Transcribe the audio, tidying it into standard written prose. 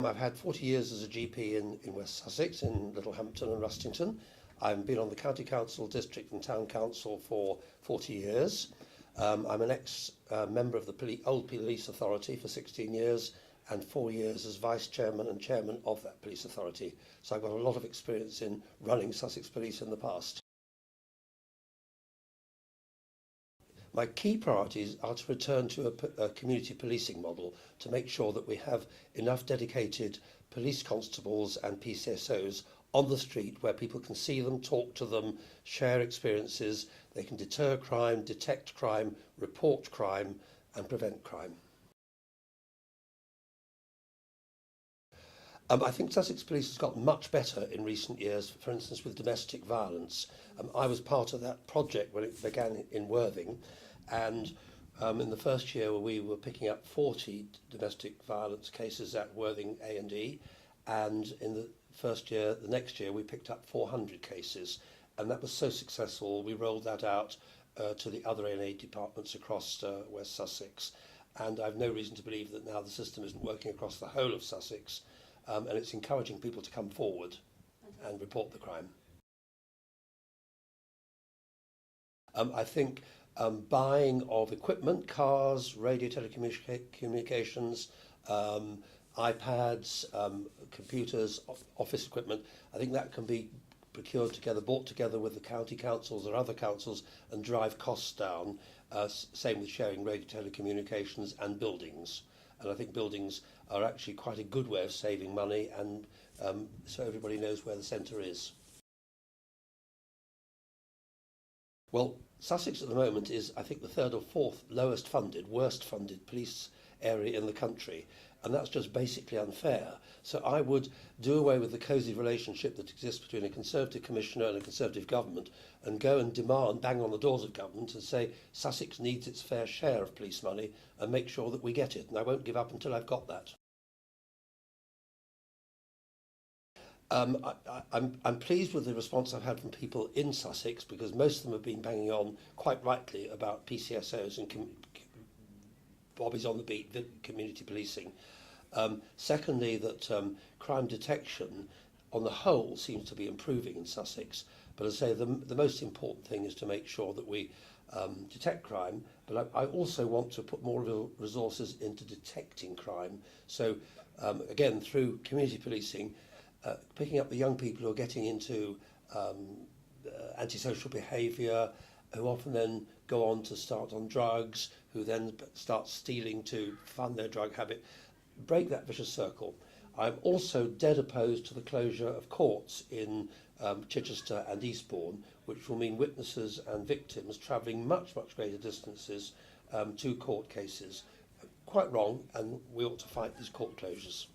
I've had 40 years as a GP in West Sussex, in Littlehampton and Rustington. I've been on the County Council, District and Town Council for 40 years. I'm an ex-member of the old Police Authority for 16 years and 4 years as Vice Chairman and Chairman of that Police Authority. So I've got a lot of experience in running Sussex Police in the past. My key priorities are to return to a community policing model to make sure that we have enough dedicated police constables and PCSOs on the street where people can see them, talk to them, share experiences. They can deter crime, detect crime, report crime and prevent crime. I think Sussex Police has got much better in recent years, for instance with domestic violence. I was part of that project when it began in Worthing, and in the first year we were picking up 40 domestic violence cases at Worthing A&E, and in the next year we picked up 400 cases, and that was so successful we rolled that out to the other A&E departments across West Sussex, and I've no reason to believe that now the system isn't working across the whole of Sussex, and it's encouraging people to come forward and report the crime. I think buying of equipment, cars, radio telecommunications, iPads, computers, office equipment, I think that can be procured together, bought together with the county councils or other councils and drive costs down. Same with sharing radio telecommunications and buildings. And I think buildings are actually quite a good way of saving money, and so everybody knows where the centre is. Well, Sussex at the moment is, I think, the third or fourth lowest funded, worst funded police area in the country, and that's just basically unfair. So I would do away with the cosy relationship that exists between a Conservative Commissioner and a Conservative government and go and demand, bang on the doors of government and say Sussex needs its fair share of police money and make sure that we get it, and I won't give up until I've got that. I'm pleased with the response I've had from people in Sussex, because most of them have been banging on, quite rightly, about PCSOs and Bobby's on the beat, community policing. Secondly, that crime detection on the whole seems to be improving in Sussex, but as I say, the most important thing is to make sure that we detect crime, but I also want to put more resources into detecting crime. So again, through community policing, picking up the young people who are getting into antisocial behaviour, who often then go on to start on drugs, who then start stealing to fund their drug habit, break that vicious circle. I'm also dead opposed to the closure of courts in Chichester and Eastbourne, which will mean witnesses and victims travelling much, much greater distances to court cases. Quite wrong, and we ought to fight these court closures.